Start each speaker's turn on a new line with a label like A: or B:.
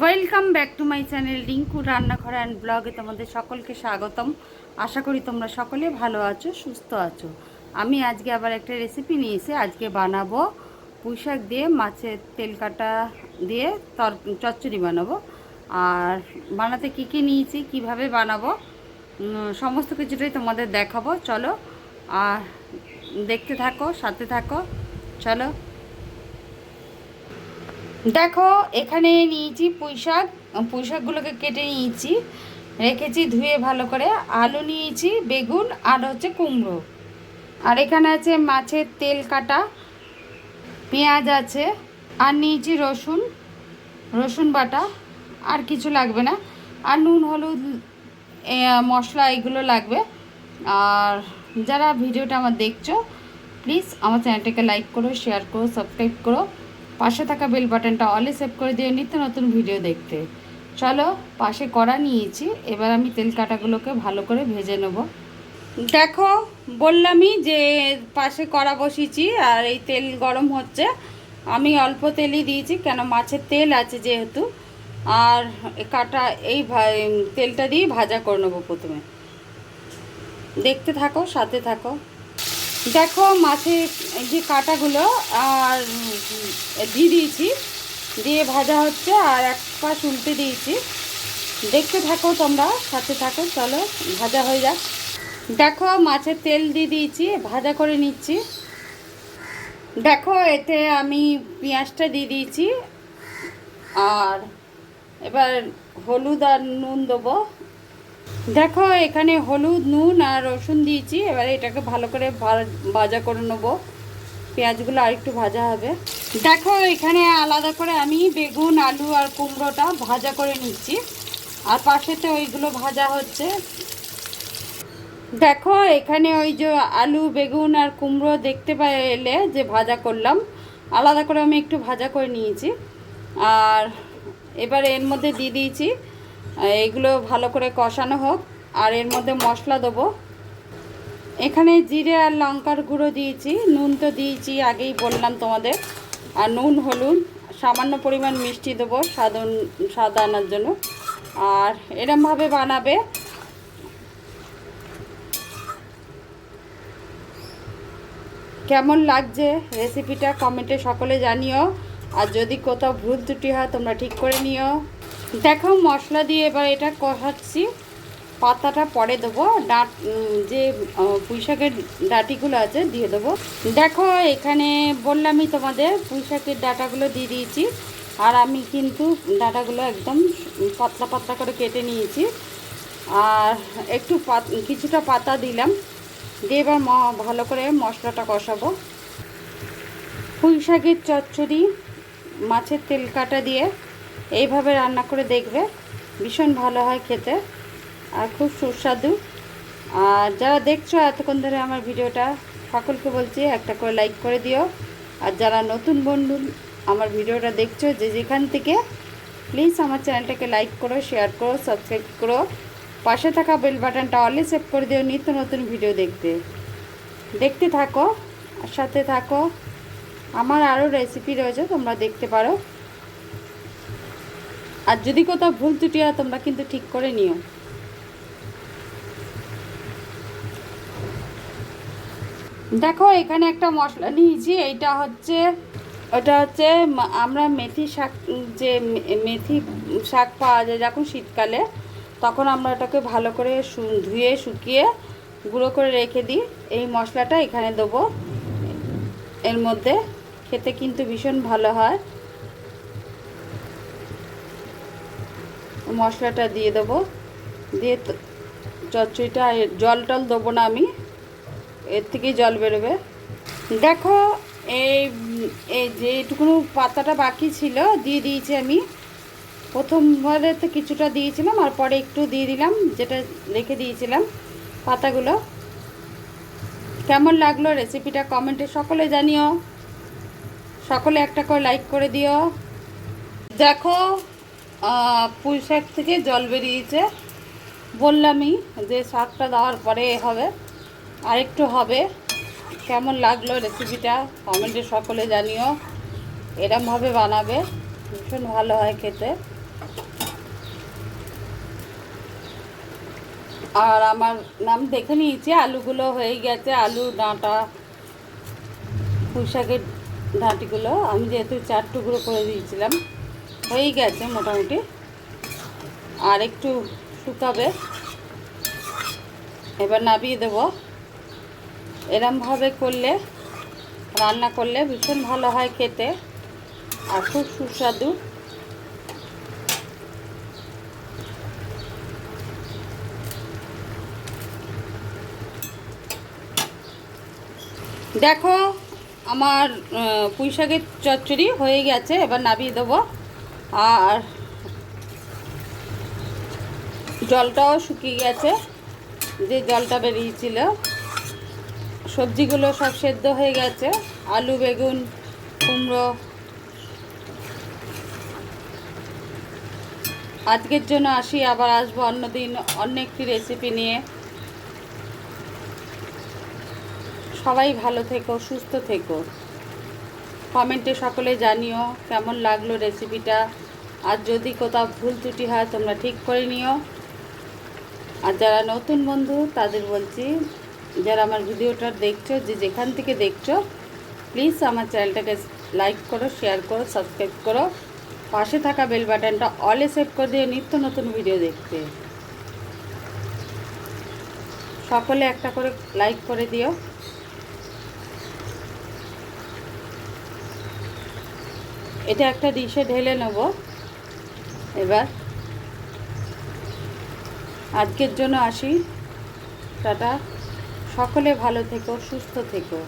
A: Welcome back to my channel Rinku রান্নাঘর and ব্লগে তোমাদের সকলকে স্বাগতম। আশা করি তোমরা সকলে ভালো আছো, সুস্থ আছো। আমি আজকে আবার একটা রেসিপি নিয়েছি। আজকে বানাবো পুঁইশাক দিয়ে মাছের তেল কাটা দিয়ে চচ্চড়ি বানাবো। আর বানাতে কী কী নিয়েছি, কিভাবে বানাবো, সমস্ত কিছুটাই তোমাদের দেখাবো। চলো আর দেখতে থাকো, সাথে থাকো। চলো দেখো, এখানে নিয়েছি পুঁইশাকগুলোকে কেটে নিয়েছি, রেখেছি ধুয়ে ভালো করে। আলু নিয়েছি, বেগুন আর হচ্ছে কুমড়ো। আর এখানে আছে মাছের তেল কাটা, পেঁয়াজ আছে, আর নিয়েছি রসুন বাটা। আর কিছু লাগবে না। আর নুন, হলুদ, মশলা এগুলো লাগবে। আর যারা ভিডিওটা আমার দেখছো, প্লিজ আমার চ্যানেলটাকে লাইক করো, শেয়ার করো, সাবস্ক্রাইব করো। পাশে থাকা বেল বাটনটা অলে সেভ করে দিয়ে নিত্য নতুন ভিডিও দেখতে। চলো, পাশে কড়া নিয়েছি, এবার আমি তেল কাটাগুলোকে ভালো করে ভেজে নেব। দেখো, বললামই যে পাশে কড়া বসিয়েছি আর এই তেল গরম হচ্ছে। আমি অল্প তেলই দিয়েছি, কেন মাছের তেল আছে যেহেতু। আর কাটা এই তেলটা দিয়ে ভাজা করে নেবো প্রথমে। দেখতে থাকো, সাথে থাকো। দেখো, মাছের যে কাটাগুলো আর দিয়ে দিয়েছি, দিয়ে ভাজা হচ্ছে। আর এক পাশ উল্টে দিয়েছি। দেখতে থাকো, তোমরা সাথে থাকো। চলো ভাজা হয়ে যাক। দেখো, মাছের তেল দিয়ে দিয়েছি, ভাজা করে নিচ্ছি। দেখো, এতে আমি পেঁয়াজটা দিয়ে দিয়েছি। আর এবার হলুদ আর নুন দেবো। দেখো, এখানে হলুদ, নুন আর রসুন দিয়েছি। এবারে এটাকে ভালো করে ভাজা করে নেবো। পেঁয়াজগুলো আর একটু ভাজা হবে। দেখো, এখানে আলাদা করে আমি বেগুন, আলু আর কুমড়োটা ভাজা করে নিচ্ছি। আর পাশেতে ওইগুলো ভাজা হচ্ছে। দেখো, এখানে ওই যে আলু, বেগুন আর কুমড়ো দেখতে পেলে যে ভাজা করলাম, আলাদা করে আমি একটু ভাজা করে নিয়েছি। আর এবার এর মধ্যে দিয়ে দিয়েছি, এগুলো ভালো করে কষানো হোক। আর এর মধ্যে মশলা দেবো। এখানে জিরে আর লঙ্কার গুঁড়ো দিয়েছি, নুন তো দিয়েছি, আগেই বললাম তোমাদের। আর নুন, হলুদ, সামান্য পরিমাণ মিষ্টি দেবো স্বাদ আনার জন্য। আর এরমভাবে বানাবে। কেমন লাগছে রেসিপিটা কমেন্টে সকলে জানিও। আর যদি কোথাও ভুল ত্রুটি হয় তোমরা ঠিক করে নিও। দেখো, মশলা দিয়ে এবার এটা কষাচ্ছি। পাতাটা পরে দেবো, যে পুঁইশাকের ডাঁটিগুলো আছে দিয়ে দেবো। দেখো, এখানে বললামই তোমাদের পুঁইশাকের ডাঁটাগুলো দিয়ে দিয়েছি। আর আমি কিন্তু ডাঁটাগুলো একদম পাতলা পাতলা করে কেটে নিয়েছি। আর একটু কিছুটা পাতা দিলাম, দিয়ে এবার ভালো করে মশলাটা কষাবো। পুঁইশাকের চচ্চড়ি মাছের তেল কাটা দিয়ে এইভাবে রান্না করে দেখবে, ভীষণ ভালো হয় খেতে আর খুব সুস্বাদু। আর যারা দেখছো এতক্ষণ ধরে আমার ভিডিওটা, সকলকে বলছি একটা করে লাইক করে দিও। আর যারা নতুন বন্ধু আমার ভিডিওটা দেখছো, যে যেখান থেকে, প্লিজ আমার চ্যানেলটাকে লাইক করো, শেয়ার করো, সাবস্ক্রাইব করো। পাশে থাকা বেল বাটনটা অলে সেভ করে দিও নিত্য নতুন ভিডিও দেখতে থাকো আর সাথে থাকো। আমার আরও রেসিপি রয়েছে, তোমরা দেখতে পারো। আর যদি কোথাও ভুল ত্রুটি হয় তোমরা কিন্তু ঠিক করে নিও। দেখো, এখানে একটা মশলা নিয়েছি। ওটা হচ্ছে আমরা মেথি শাক, যে মেথি শাক পাওয়া যায় যখন শীতকালে, তখন আমরা ওটাকে ভালো করে ধুয়ে শুকিয়ে গুঁড়ো করে রেখে দিই। এই মশলাটা এখানে দেবো। এর মধ্যে খেতে কিন্তু ভীষণ ভালো হয়। মশলাটা দিয়ে দেবো, দিয়ে চচ্চড়িটা, জল টল দেবো না আমি, এর থেকেই জল বেরোবে। দেখো, এই যেটুকুনো পাতাটা বাকি ছিল দিয়ে দিয়েছি আমি। প্রথমবারে তো কিছুটা দিয়েছিলাম, আর পরে একটু দিয়ে দিলাম, যেটা রেখে দিয়েছিলাম পাতাগুলো। কেমন লাগলো রেসিপিটা কমেন্টে সকলে জানিও। সকলে একটা করে লাইক করে দিও। দেখো, পুঁইশাক থেকে জল বেরিয়েছে। বললামই যে শাকটা দেওয়ার পরে হবে, আর একটু হবে। কেমন লাগলো রেসিপিটা কমেন্টে সকলে জানিও। এরমভাবে বানাবে, ভীষণ ভালো হয় খেতে। আর আমার নাম দেখে নিয়েছি, আলুগুলো হয়ে গেছে, আলু ডাঁটা পুঁই শাকের ডাঁটিগুলো আমি যেহেতু 4 টুকরো করে দিয়েছিলাম, হয়েই গেছে মোটামুটি। আর একটু শুকাবে, এবার নামিয়ে দেবো। এরমভাবে করলে, রান্না করলে ভীষণ ভালো হয় খেতে আর খুব সুস্বাদু। দেখো আমার পুঁই শাকের চচ্চড়ি হয়ে গেছে, এবার নামিয়ে দেবো। আর জলটাও শুকিয়ে গেছে, যে জলটা বেরিয়েছিল। সবজিগুলো সব সেদ্ধ হয়ে গেছে, আলু বেগুন কুমড়ো। আজকের জন্য আসি, আবার আসবো অন্যদিন অন্য একটি রেসিপি নিয়ে। সবাই ভালো থেকো, সুস্থ থেকো। কমেন্টে সকলে জানিও কেমন লাগলো রেসিপিটা। আর যদি কোথাও ভুল ত্রুটি হয় তোমরা ঠিক করে নিও। আর যারা নতুন বন্ধু তাদের বলছি, যারা আমার ভিডিওটা দেখছো, যে যেখান থেকে দেখছো, প্লিজ আমার চ্যানেলটাকে লাইক করো, শেয়ার করো, সাবস্ক্রাইব করো। পাশে থাকা বেল বাটনটা অলে সেট করে দিও নিত্য নতুন ভিডিও দেখতে। সকলে একটা করে লাইক করে দিও। এটা একটা ডিশে ঢেলে নেব এবার। আজকের জন্য আসি, টাটা। সকলে ভালো থেকো, সুস্থ থেকো।